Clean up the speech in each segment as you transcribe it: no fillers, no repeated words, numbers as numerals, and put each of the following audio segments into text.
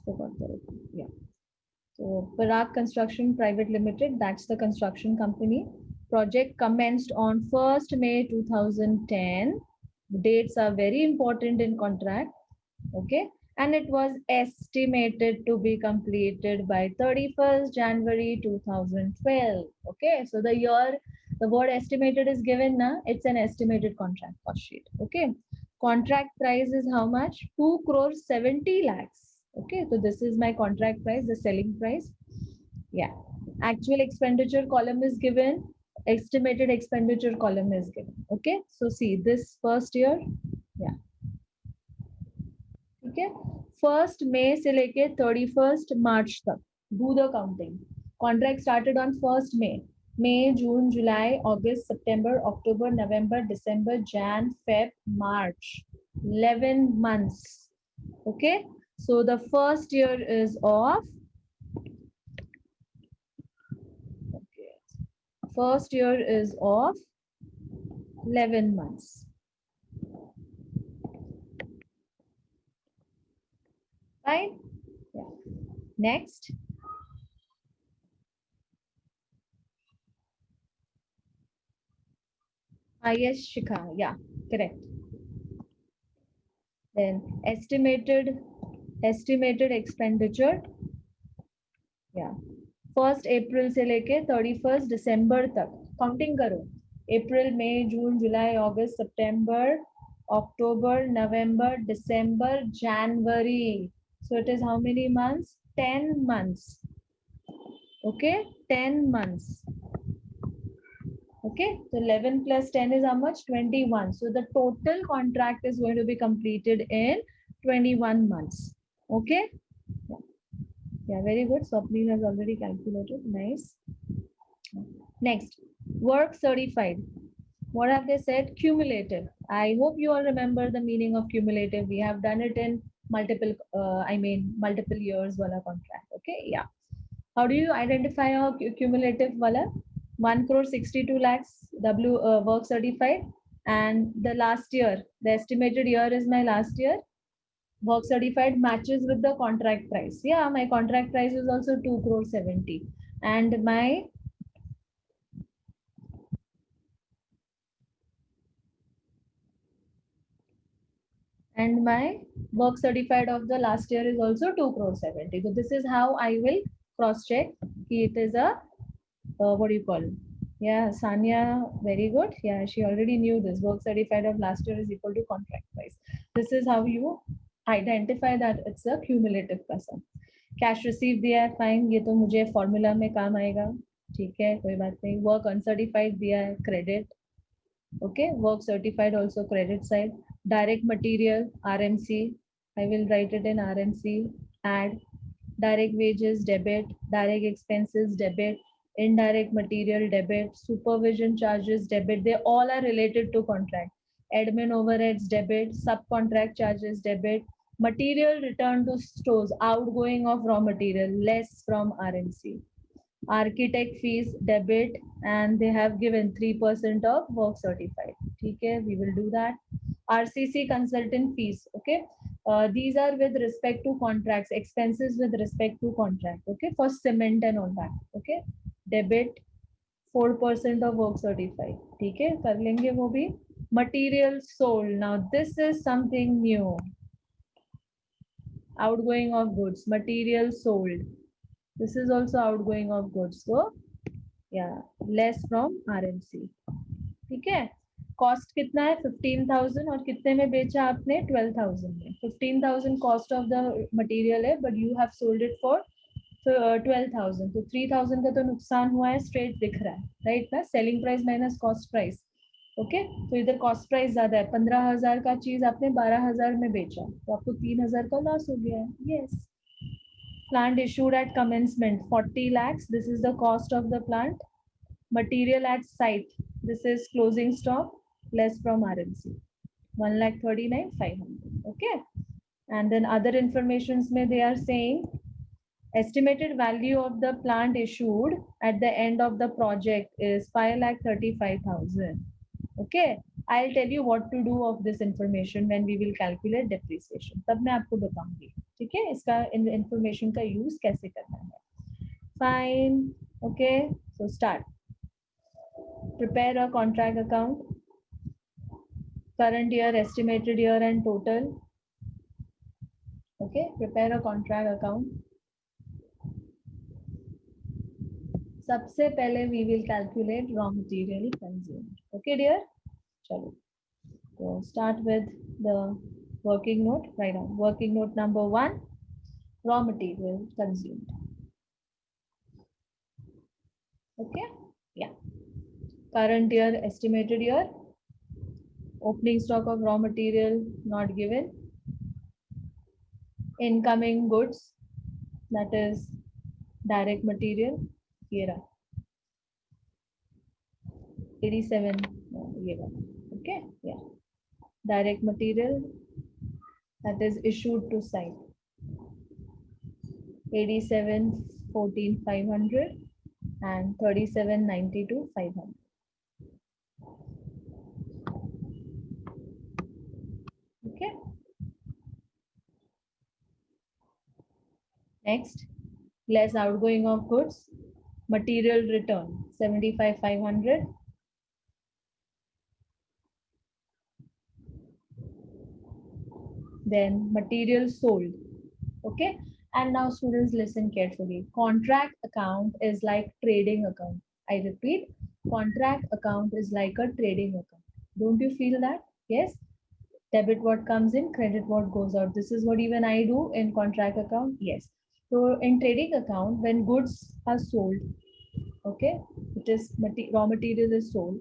Forgot the yeah. So Parag Construction Private Limited, that's the construction company. Project commenced on 1st May 2010. Dates are very important in contract. Okay. And it was estimated to be completed by 31st January 2012. Okay. So the year, the word estimated is given now. It's an estimated contract cost sheet. Okay. Contract price is how much? 2 crores 70 lakhs. Okay. So this is my contract price, the selling price. Yeah. Actual expenditure column is given. Estimated expenditure column is given. Okay. So see this first year. Yeah. ठीक है 1st May से लेके 31st March तक do the counting. Contract started on 1st May, June, July, August, September, October, November, December, Jan, Feb, March. 11 months. Okay. So the first year is of okay. First year is of 11 months. Fine. Yeah. Next. Yes, Shikha. Yeah, correct. Then estimated expenditure. Yeah. 1st April से लेके 31st December तक counting करो. April, May, June, July, August, September, October, November, December, January. So it is how many months? 10 months. Okay, 10 months. Okay, so 11 plus 10 is how much? 21. So the total contract is going to be completed in 21 months. Okay. Yeah, very good. Swapnil has already calculated. Nice. Next, work certified. What have they said? Cumulative. I hope you all remember the meaning of cumulative. We have done it in multiple, multiple years wala contract. Okay, yeah. How do you identify a cumulative wala? 1 crore 62 lakhs work certified, and the last year, the estimated year is my last year. Work certified matches with the contract price. Yeah, my contract price is also 2 crore 70, and my work certified of the last year is also 2 crore 70. So this is how I will cross check. It is a what do you call it? Yeah, Sanya, very good. Yeah, she already knew this. Work certified of last year is equal to contract price. This is how you identify that it's a cumulative person. Cash received दिया है, fine. ये तो मुझे formula में काम आएगा. ठीक है, कोई बात नहीं. Work uncertified दिया है, credit. Okay, work certified also credit side. Direct material, RMC. I will write it in RMC. Add. Direct wages, debit. Direct expenses, debit. Indirect material, debit. Supervision charges, debit. They all are related to contract. Admin overheads, debit. Subcontract charges, debit. Material returned to stores, outgoing of raw material, less from RMC. Architect fees, debit, and they have given 3% of work certified. Okay, we will do that. RCC consultant fees. Okay, these are with respect to contracts, expenses with respect to contract. Okay, for cement and all that. Okay, debit 4% of work certified. Okay, कर लेंगे वो भी. Material sold. Now this is something new. Outgoing of goods, material sold. This is also outgoing of goods. So yeah, less from RMC. ठीक है. Cost कितना है 15,000 और कितने में बेचा आपने 12,000 में. 15,000 कॉस्ट ऑफ द मटेरियल है, but you have sold it for 12,000. तो 3,000 का तो नुकसान हुआ है, स्ट्रेट दिख रहा है, राइट ना. Selling price minus cost price. Okay, तो इधर कॉस्ट प्राइस ज्यादा है. 15,000 का चीज आपने 12,000 में बेचा, तो आपको 3,000 का लॉस हो गया है. Yes. Plant issued at commencement 40 lakhs. This is the cost of the plant. Material at site. This is closing stock less from RMC. 1,39,500. Okay. And then other informations may they are saying estimated value of the plant issued at the end of the project is 5,35,000. Okay, I'll tell you what to do of this information when we will calculate depreciation. तब मैं आपको बताऊंगी, ठीक है, इसका information का use कैसे करना है. Fine. Okay, so start. Prepare a contract account. Current year, estimated year, and total. Okay, prepare a contract account. सबसे पहले we will calculate raw material consumed. Okay, dear. चलो. So start with the working note. Write down working note number 1. Raw material consumed. Okay. Yeah. Current year, estimated year. Opening stock of raw material not given. Incoming goods, that is direct material. Here, 87. Okay. Yeah. Direct material, that is issued to site. 87 14 500 and 37 92 500. Okay. Next, less outgoing of goods. Material return 75 500. Then material sold. Okay. And now students listen carefully. Contract account is like trading account. I repeat, contract account is like a trading account. Don't you feel that? Yes. Debit what comes in, credit what goes out. This is what even I do in contract account. Yes. So in trading account, when goods are sold, okay, it is raw material is sold.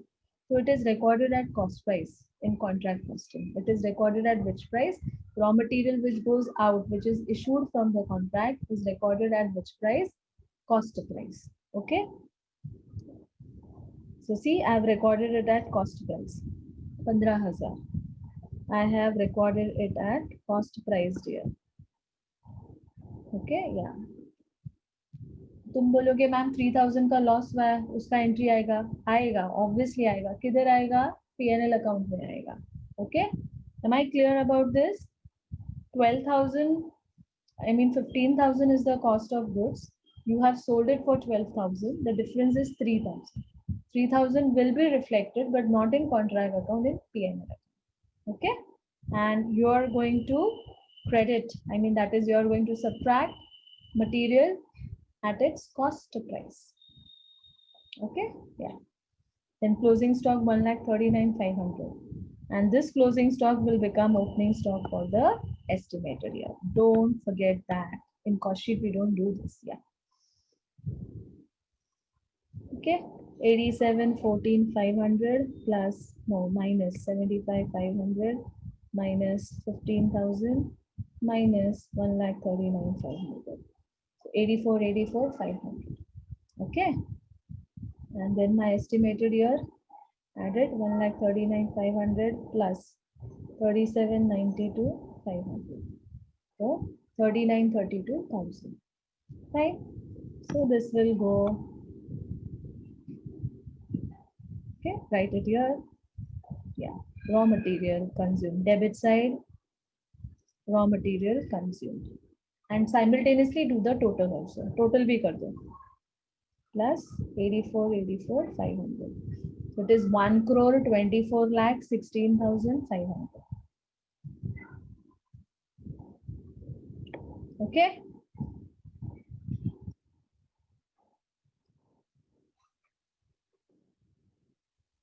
So it is recorded at cost price in contract costing. It is recorded at which price? Raw material which goes out, which is issued from the contract, is recorded at which price? Cost price. Okay. So see, I have recorded it at cost price. 15,000. I have recorded it at cost price here. Okay, yeah. तुम बोलोगे ma'am 3,000 का loss हुआ है, उसका entry आएगा? आएगा, obviously आएगा. किधर आएगा? P&L अकाउंट में आएगा. Okay, am I clear about this? 12,000, I mean 15,000 is the cost of goods. You have sold it for 12,000. The difference is 3,000. 3,000 will be reflected, but not in contract account, in P&L account. Okay, and you are going to credit. I mean that is you are going to subtract material at its cost price. Okay, yeah. Then closing stock 1,39,500, and this closing stock will become opening stock for the estimated year. Don't forget that. In cost sheet we don't do this. Yeah. Okay, 87 14 500 plus minus 75 500 minus 15,000 minus 1,39,500. 84 84 500. Okay, and then my estimated year, added 1,39,500 plus 37,92 500. So 39,32,000. Right. So this will go. Okay, write it here. Yeah, raw material consumed. Debit side, raw material consumed. And simultaneously do the total also. Total bhi kar do. Plus 84 84 500. So it is 1,24,16,500. Okay.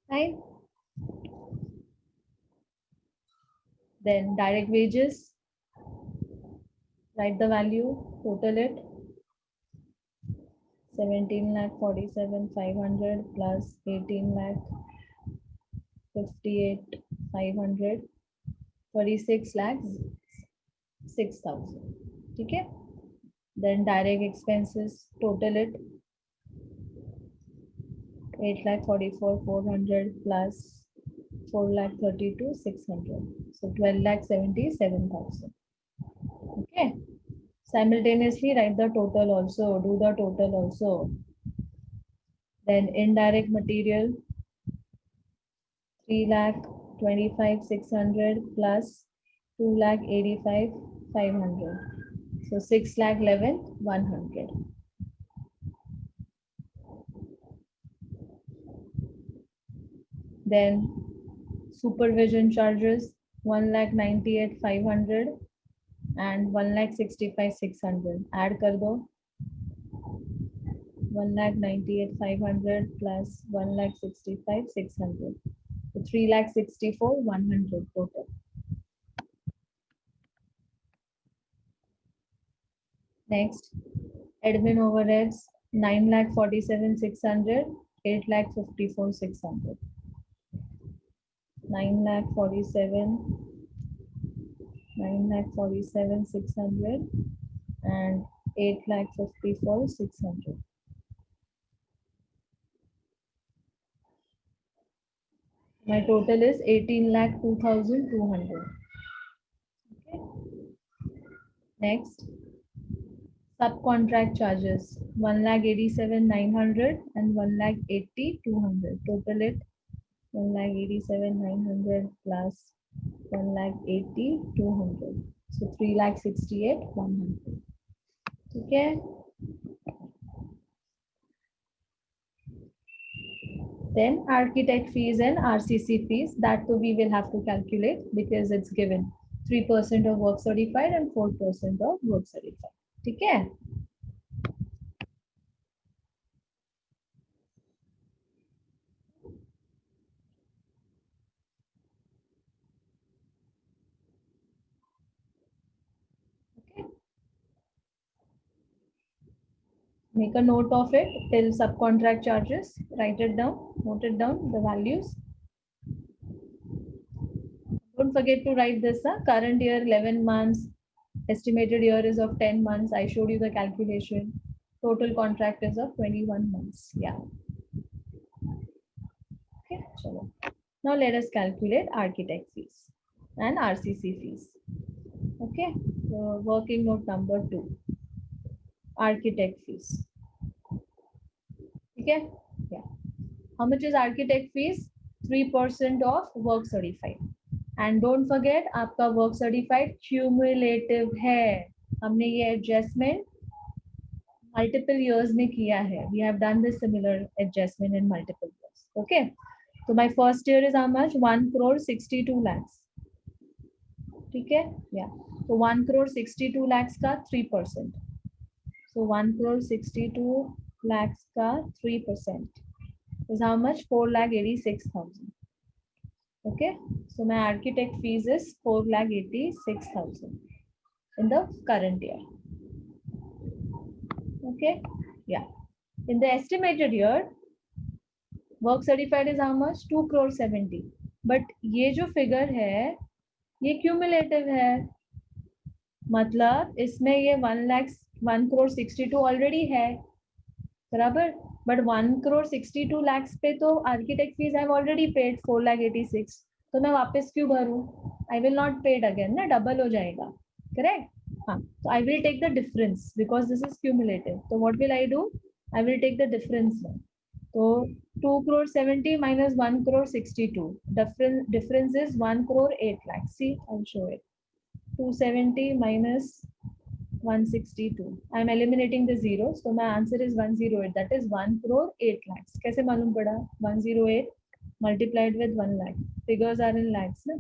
Fine. Then direct wages. Write the value. Total it. 17,47,500 plus 18,58,500. 36,06,000. Okay. Then direct expenses. Total it. 8,44,400 plus 4,32,600. So 12,77,000. Okay. Simultaneously write the total also. Do the total also. Then indirect material 3,25,600 plus 2,85,500. So 6,11,100. Then supervision charges 1,98,500 and 1,65,600. Add कर दो. 1,98,500 plus 1,65,600. So 3,64,100 total. Next, admin overheads 9,47,600, 8,54,600. 9,47,600 and 8,54,600. My total is 18,02,200. Okay. Next, subcontract charges 1,87,900 and 1,80,200. Total it 1,87,900 plus 1,80,200. So 3,68,100. Okay. Then architect fees and RCC fees, that too we will have to calculate because it's given 3% of work certified and 4% of work certified. Okay. Make a note of it till subcontract charges. Write it down, note it down, the values. Don't forget to write this. Current year 11 months, estimated year is of 10 months. I showed you the calculation. Total contract is of 21 months. Yeah. Okay. Chalo. Now let us calculate architect fees and RCC fees. Okay. So working note number 2. Architect fees. Okay. Yeah. How much is architect fees? 3% of work certified. And don't forget, आपका work certified cumulative है. हमने ये adjustment multiple years में किया है. We have done this similar adjustment in multiple years. Okay. So my first year is how much? 1,62 lakhs. ठीक है? Yeah. So 1,62 lakhs का 3%. So 1,62 lakhs का 3% is how much? 4,86,000. Okay, so my architect fees is 4,86,000 in the current year. Okay, yeah. In the estimated year, work certified is how much? 2,70 crore. But ये जो figure है, ये cumulative है. मतलब इसमें ये 1,62 already है. बराबर. But 1,62 lakhs पे तो architect fees I have already paid 4,86,000. तो मैं वापस क्यों भरूं? I will not pay it again ना, double हो जाएगा. Correct? हाँ. So I will take the difference because this is cumulative. So what will I do? I will take the difference now. So 2,70 crore minus 1,62 crore. Difference is 1,08 lakhs. See, I'll show it. 270 minus 162. I am eliminating the zeros. So my answer is 108. That is 1,08 lakhs. कैसे मालूम पड़ा? 108 multiplied with 1 lakh. Figures are in lakhs ना?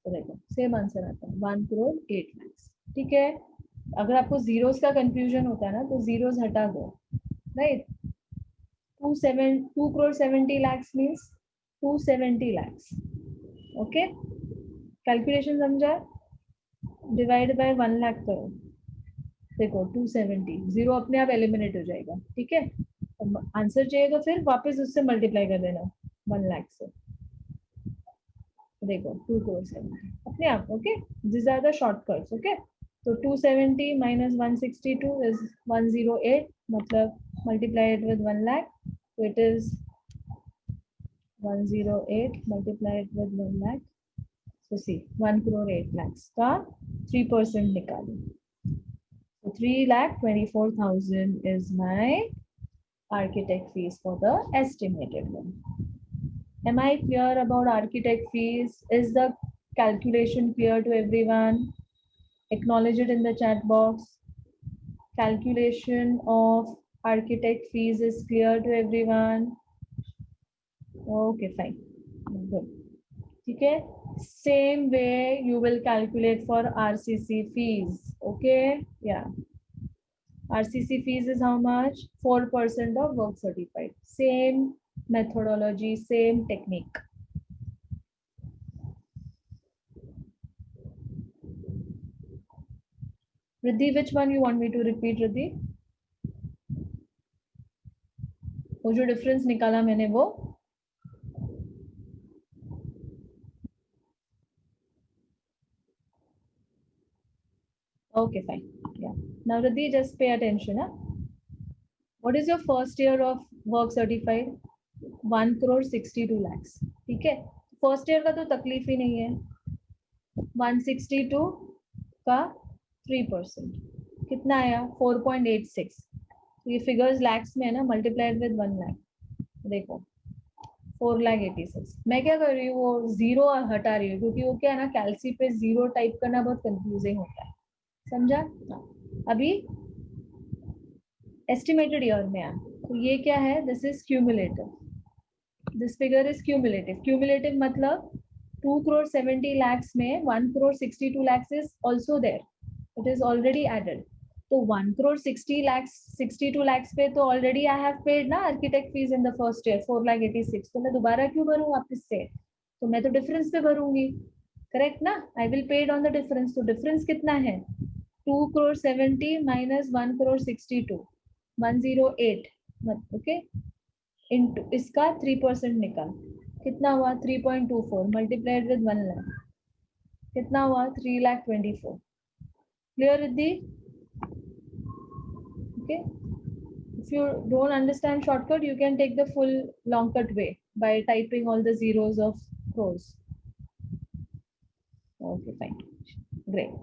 तो देखो same answer आता है 1,08 lakhs. ठीक है. अगर आपको zeros का confusion होता है ना तो zeros हटा दो. Right? 2,70 lakhs means 270 lakhs. Okay? Calculation समझा? Divide by 1 lakh करो. देखो 270 जीरो अपने आप एलिमिनेट हो जाएगा. ठीक है. आंसर चाहिए तो फिर वापस उससे मल्टीप्लाई कर देना 1 लाख से. देखो 2,70 अपने आप. Okay, this are the shortcuts. Okay, तो 270 minus 162 is 108. मतलब multiply it with 1 lakh. So it is 108 multiplied with 1 lakh. So see 1,08 lakhs का 3% निकालो. So 3,24,000 is my architect fees for the estimated one. Am I clear about architect fees? Is the calculation clear to everyone? Acknowledge it in the chat box. Calculation of architect fees is clear to everyone. Okay, fine. Good. Okay. Same way you will calculate for RCC fees. Okay. Yeah. RCC fees is how much? 4% of work certified. Same methodology, same technique. Riddhi, which one you want me to repeat, Riddhi? वो जो difference निकाला मैंने वो? Okay, fine. Yeah. Now, Riddhi, just pay attention. Huh? What is your first year of work certified? 1 crore 62 lakhs. ठीक है? First year का तो तकलीफ ही नहीं है. 162 का 3%. कितना आया? 4.86. ये फिगर्स लैक्स में है ना, मल्टीप्लाइड विद 1 लाख. देखो 4,86,000. मैं क्या कर रही हूँ, वो जीरो हटा रही हूँ क्योंकि वो क्या है ना, कैलसी पे जीरो टाइप करना बहुत कंफ्यूजिंग होता है. समझा? अभी एस्टिमेटेड ईयर में आ, तो ये क्या है, this is cumulative. This figure is cumulative. Cumulative मतलब 2 crore 70 lakhs में 1 crore 62 lakhs is also there. It is already added. तो 1 crore 60 lakhs 62 lakhs पे तो already I have paid ना architect fees in the first year 4,86,000. तो मैं दोबारा क्यों भरूँ वापस से? तो मैं तो डिफरेंस पे भरूंगी. करेक्ट ना? I will paid on the difference. तो डिफरेंस कितना है? 2 crore 70 minus 1 crore 62. 108. Okay, into इसका 3% निकाल. कितना हुआ? 3.24 मल्टीप्लाइड विद 1 लाख. कितना हुआ? 3,24,000. Clear Riddhi? Okay. If you don't understand shortcut, you can take the full long cut way by typing all the zeros of crores. Okay, fine. Great.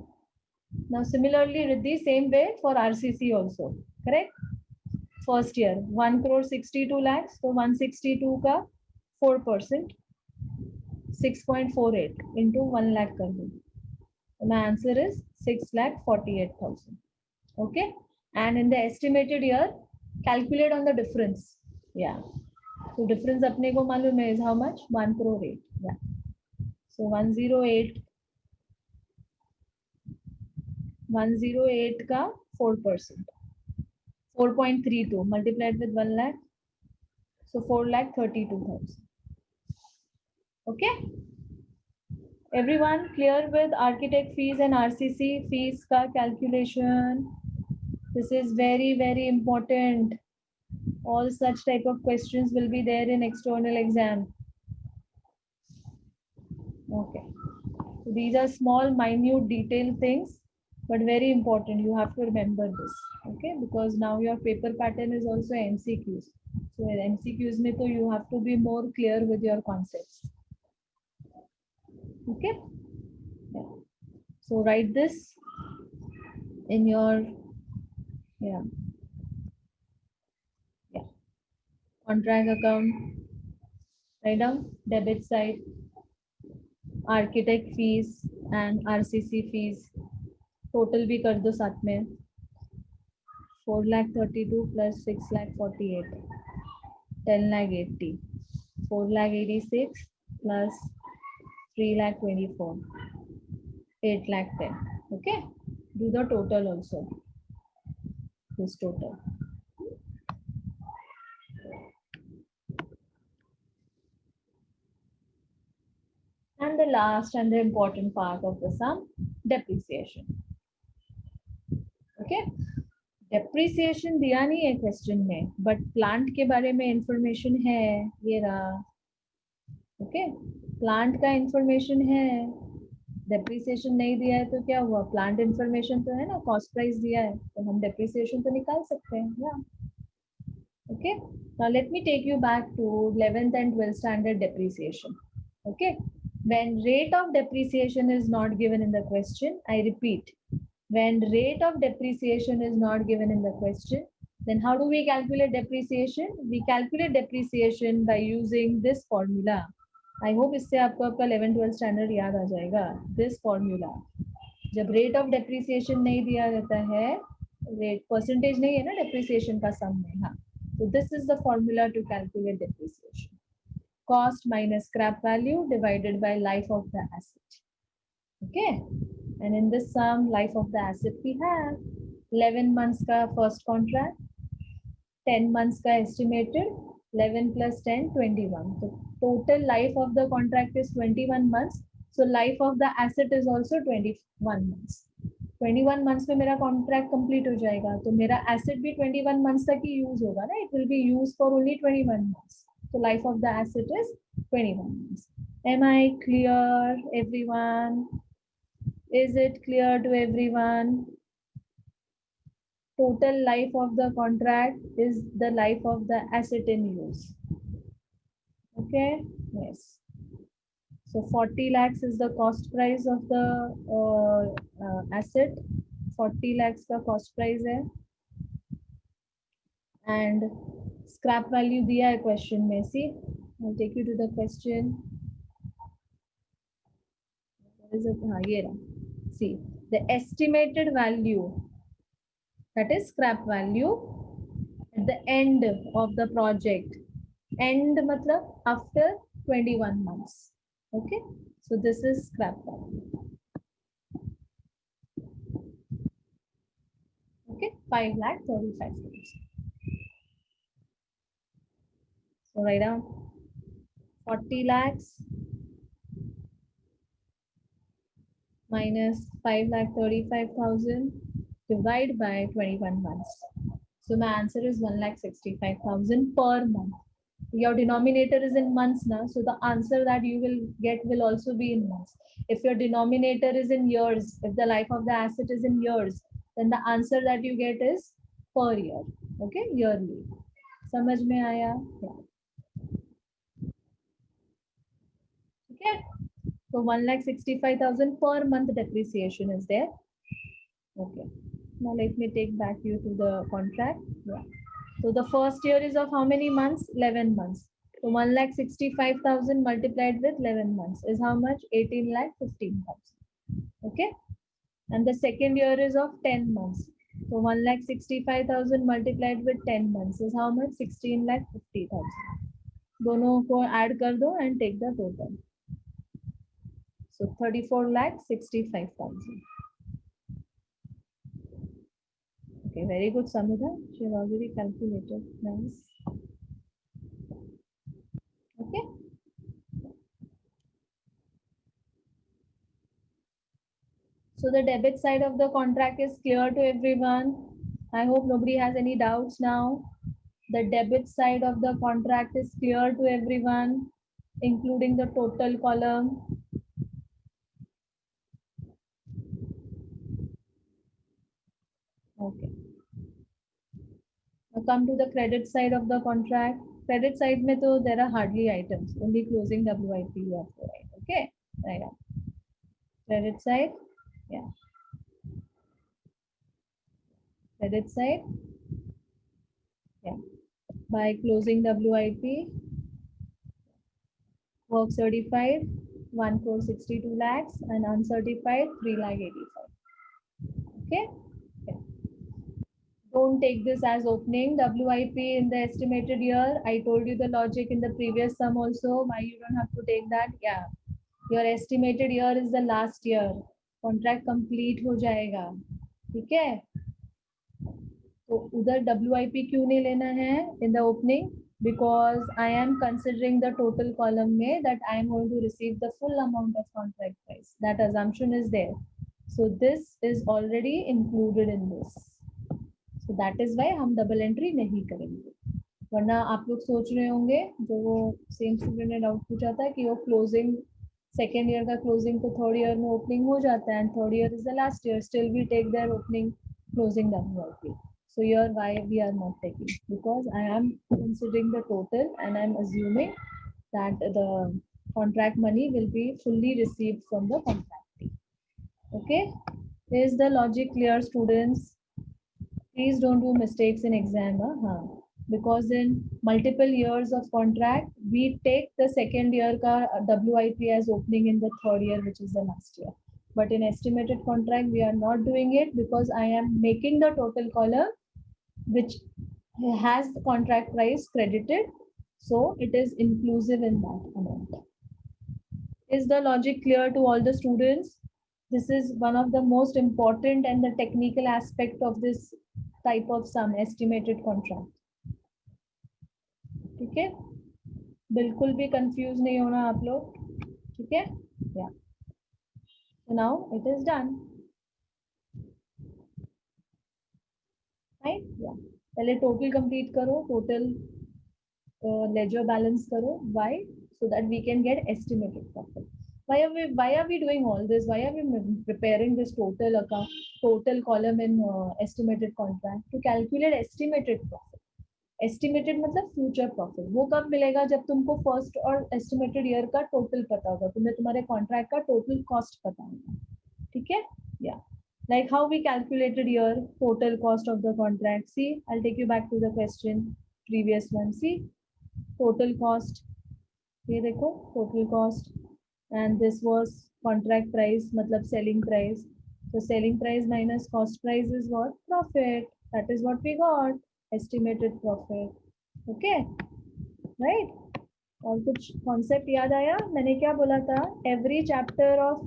Now similarly, Riddhi, same way for RCC also. Correct? First year 1 crore 62 lakhs. So 162 का 4%. 6.48 into 1 lakh कर दूँ. My answer is 6,48,000. Okay. And in the estimated year, calculate on the difference. Yeah. So difference अपने को मालूम है is how much? 1 crore 8. Yeah. So 108 का 4%. 4.32 multiplied with 1 lakh. So 4,32,000. Okay. Everyone clear with architect fees and RCC fees का calculation? This is very, very important. All such type of questions will be there in external exam. Okay. So these are small, minute, detailed things, but very important. You have to remember this. Okay. Because now your paper pattern is also MCQs. So in MCQs mein to you have to be more clear with your concepts. Okay. Yeah. So write this in your contract account. Write down debit side, architect fees and RCC fees. Total भी कर दो साथ में. 4,32,000 plus 6,48,000. 10,80,000. 4,86,000 plus 3,24,000. 8,10,000. Okay. Do the total also. This total. And the last and the important part of the sum, depreciation. Okay. Depreciation दिया नहीं है question में, but plant के बारे में इंफॉर्मेशन है. ये रहा. ओके. प्लांट का इंफॉर्मेशन है. डेप्रिसिएशन नहीं दिया है तो क्या हुआ? प्लांट इंफॉर्मेशन तो है ना, कॉस्ट प्राइस दिया है तो हम डेप्रिसिएशन तो निकाल सकते हैं. या okay. Now let me take you back to 11th and 12th standard depreciation. Okay. When rate of depreciation is not given in the question, I repeat, when rate of depreciation is not given in the question, Then how do we calculate depreciation? We calculate depreciation by using this formula. I hope इससे आपको आपका 11-12 standard याद आ जाएगा. This formula. जब rate of depreciation नहीं दिया जाता है, रेट परसेंटेज नहीं है ना डेप्रिसिएशन का सम में. हाँ, तो this is the formula to calculate depreciation. Cost minus scrap value divided by life of the asset. Okay, and in this sum, life of the asset we have 11 months का first contract, 10 months का estimated, 11 plus 10, 21. So total life of the contract is 21 months. So life of the asset is also 21 months. 21 months में मेरा contract complete हो जाएगा, तो मेरा asset भी 21 months तक ही use होगा ना. It will be used for only 21 months. So life of the asset is 21 months. Am I clear, everyone? Is it clear to everyone? Total life of the contract is the life of the asset in use. Okay, yes. So 40 lakhs is the cost price of the asset. 40 lakhs का cost price है. And scrap value दिया है question में. See, I'll take you to the question. What is it? हाँ, ये रहा. See, the estimated value, that is scrap value, at the end of the project. End matlab after 21 months. Okay, so this is scrap value. Okay, 5,35,000. So write down 40 lakhs minus 5,35,000 divided by 21 months. So my answer is 1,65,000 per month. Your denominator is in months now, so the answer that you will get will also be in months. If your denominator is in years, if the life of the asset is in years, then the answer that you get is per year. Okay, yearly. समझ में आया? Yeah. Okay, so 1,65,000 per month depreciation is there. Okay, now let me take back you to the contract. Yeah. So the first year is of how many months? 11 months. So 1,65,000 multiplied with 11 months is how much? 18,15,000. Okay. And the second year is of 10 months. So 1,65,000 multiplied with 10 months is how much? 16,50,000. दोनों को add कर दो and take the total. So 34,65,000. Okay, very good, Samudha. She has already calculated. Nice. Okay. So the debit side of the contract is clear to everyone. I hope nobody has any doubts now. The debit side of the contract is clear to everyone, including the total column. Okay. Now come to the credit side of the contract. Credit side mein to there are hardly items, only closing WIP you have to write. Okay, right now. Credit side, yeah. Credit side, yeah. By closing WIP, work certified 1,462 lakhs and uncertified 3,85,000. Okay. Don't take this as opening WIP in the estimated year. I told you the logic in the previous sum also. Why you don't have to take that? Yeah, your estimated year is the last year. Contract complete हो जाएगा, ठीक है? तो उधर WIP क्यों नहीं लेना है in the opening? Because I am considering the total column में that I am going to receive the full amount of contract price. That assumption is there. So this is already included in this. So that is why हम double entry नहीं करेंगे. वरना आप लोग सोच रहे होंगे, जो वो सेम स्टूडेंट ने डाउट पूछा था कि वो क्लोजिंग सेकेंड ईयर का क्लोजिंग तो थर्ड ईयर में ओपनिंग हो जाता है and third year is the last year, still we take their opening closing WIP. So here why we are not taking, because I am considering the total and I am assuming that the contract money will be fully received from the contractee. Okay, is the logic clear, students? Please don't do mistakes in exam. Because in multiple years of contract, we take the second year ka WIP as opening in the third year, which is the last year. But in estimated contract, we are not doing it because I am making the total column which has the contract price credited. So it is inclusive in that amount. Is the logic clear to all the students? This is one of the most important and the technical aspect of this type of sum, estimated contract. ठीक है, बिल्कुल भी confuse नहीं होना आप लोग, ठीक है? Yeah. So now it is done. Right? Yeah. पहले total complete करो, total ledger balance करो. Why? So that we can get estimated profit. Why are we doing all this? Why are we preparing this total account, total column in estimated contract to calculate estimated profit? Estimated मतलब future profit. वो कब मिलेगा? जब तुमको first और estimated year का total पता होगा, तुम्हें तुम्हारे कॉन्ट्रैक्ट का टोटल कॉस्ट पता होगा. ठीक है? या like how we calculated your total cost of the contract. See, I'll take you back to the question, previous one. See, total cost. ये देखो total cost, and this was contract price, मतलब selling price. So selling price minus cost price is what? Profit. That is what we got. Estimated profit. Okay, right? और कुछ concept याद आया? मैंने क्या बोला था? Every chapter of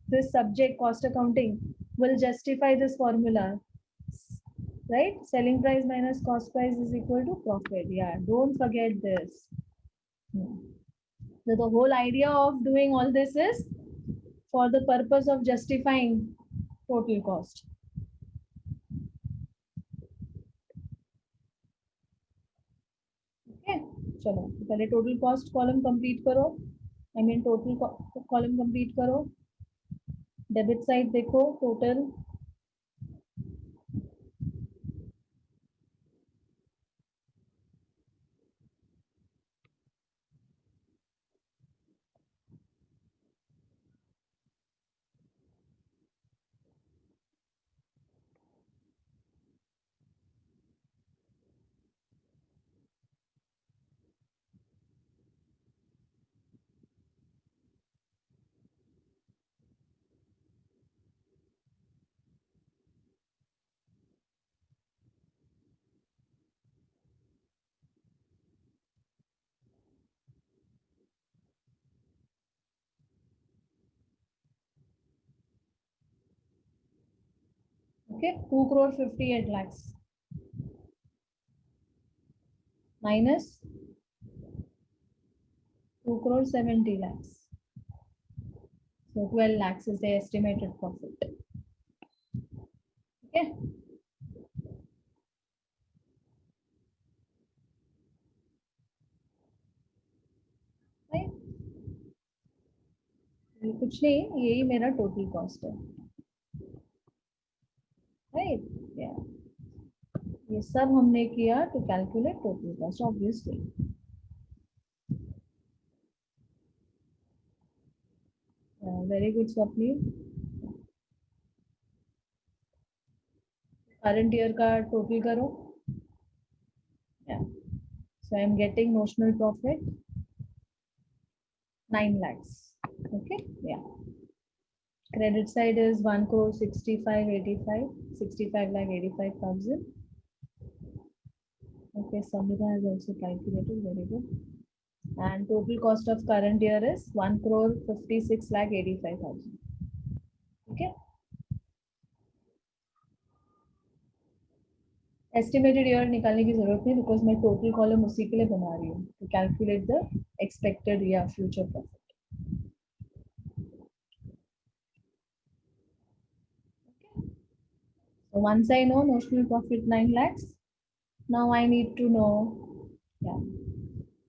this subject, cost accounting, will justify this formula, right? Selling price minus cost price is equal to profit. Yeah, don't forget this. So the whole idea of doing all this is for the purpose of justifying total cost. Okay, चलो पहले total cost column complete करो. I mean total column complete करो. Debit side देखो total. Okay, 2 crore 58 lakhs minus 2 crore 70 lakhs. So 12 lakhs is the estimated profit. Okay. Right? कुछ नहीं, यही मेरा total cost है. राइट? या ये सब हमने किया to calculate total cost. Obviously very good Swapnil. Current year का टोटल करो. So I am getting notional profit 9 lakhs. Okay, yeah. Credit side is 1 crore 65 lakh 85,000. Okay, Samita has also calculated. Very good. And total cost of current year is 1 crore 56 lakh 85,000. Okay. Estimated year निकालने की जरूरत नहीं, because मैं total column उसी के लिए बना रही हूँ to calculate the expected year future profit. So once I know notional profit 9 lakhs, now I need to know,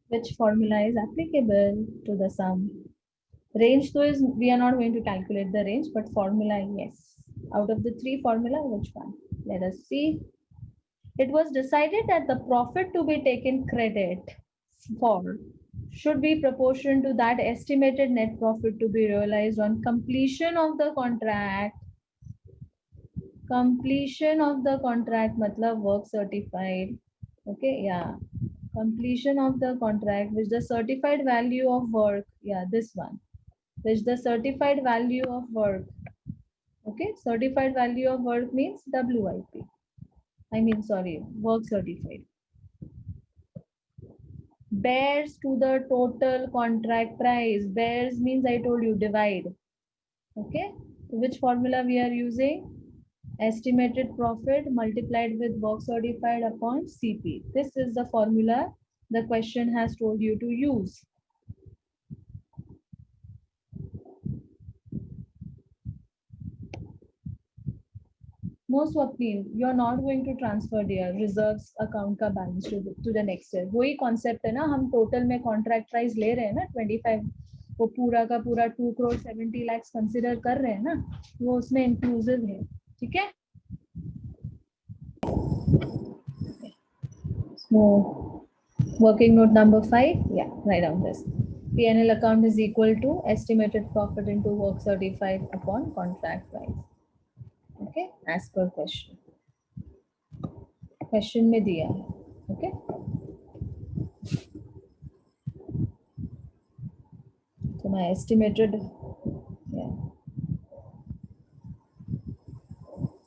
which formula is applicable to the sum. Range though is, we are not going to calculate the range, but formula, yes. Out of the 3 formula, which one? Let us see. It was decided that the profit to be taken credit for should be proportional to that estimated net profit to be realized on completion of the contract completion of the contract matlab work certified. Okay, yeah, completion of the contract which the certified value of work, yeah, this one, which the certified value of work. Okay, certified value of work means WIP. I mean, sorry, work certified. Bears to the total contract price. Bears means I told you divide. Okay, which formula we are using? Estimated profit multiplied with work certified upon CP. This is the formula the question has told you to use. No, Swapnil, you're not going to transfer dear reserves account का balance to the next year. वही concept है ना, हम total में contract price ले रहे हैं ना 25, वो पूरा का पूरा 2 crore 70 lakhs consider कर रहे हैं ना, वो उसमें inclusive है, ठीक है? So working note number 5, yeah, write down this. P&L account is equal to estimated profit into work certified upon contract price. Okay, as per question. Question में दिया है. Okay. So my estimated,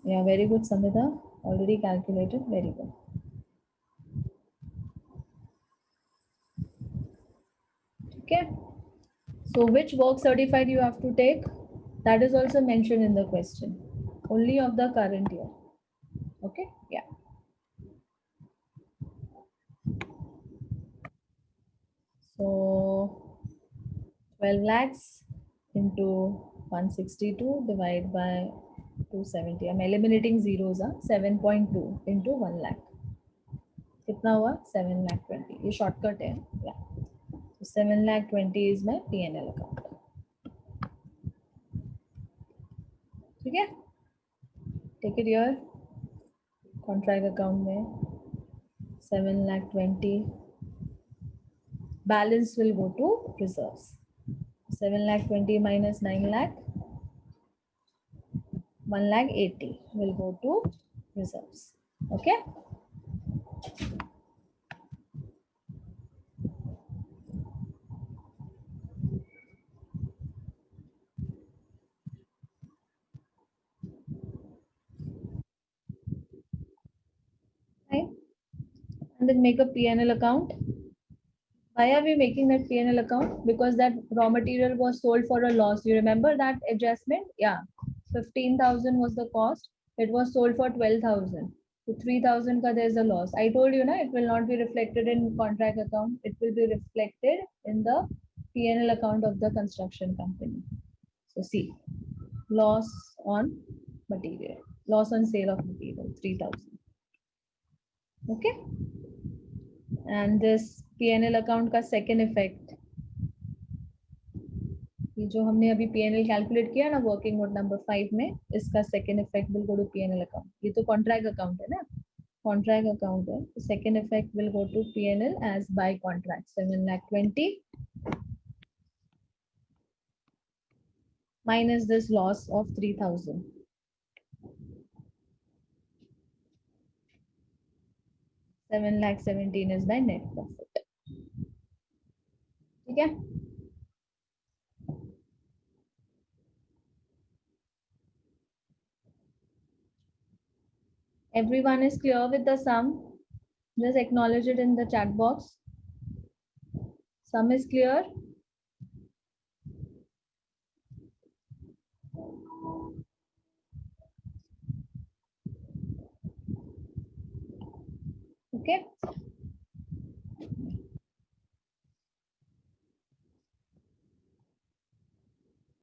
yeah, very good, Samita. Already calculated, very good. Okay. So which work certified you have to take? That is also mentioned in the question. Only of the current year. Okay. Yeah. So 12 lakhs into 162 divided by 270. I'm eliminating zeros. 7.2 into 1 lakh. कितना हुआ? 7 lakh 20. ये shortcut है. Yeah. So 7 lakh 20 is my P&L account. ठीक है? Take it here. Contract account में 7 lakh 20. Balance will go to reserves. 7 lakh 20 minus 9 lakh. 1 lakh 80 will go to reserves. Okay. Right. And then make a P&L account. Why are we making that P&L account? Because that raw material was sold for a loss. You remember that adjustment? Yeah. 15,000 was the cost. It was sold for 12,000. So 3,000 ka there's a loss. I told you, na, it will not be reflected in contract account. It will be reflected in the P&L account of the construction company. So see, loss on material, loss on sale of material, 3,000. Okay. And this P&L account का second effect, ये जो हमने अभी P&L calculate किया ना working note number 5 में, इसका second effect will go to P&L account. ये तो कॉन्ट्रैक्ट अकाउंट है ना, कॉन्ट्रैक्ट अकाउंट है. Second effect will go to P&L as by contract. 7 lakh 20 minus this loss of 3,000. 7 lakh 17 is my net profit. ठीक है? Everyone is clear with the sum? Just acknowledge it in the chat box. Sum is clear? Okay.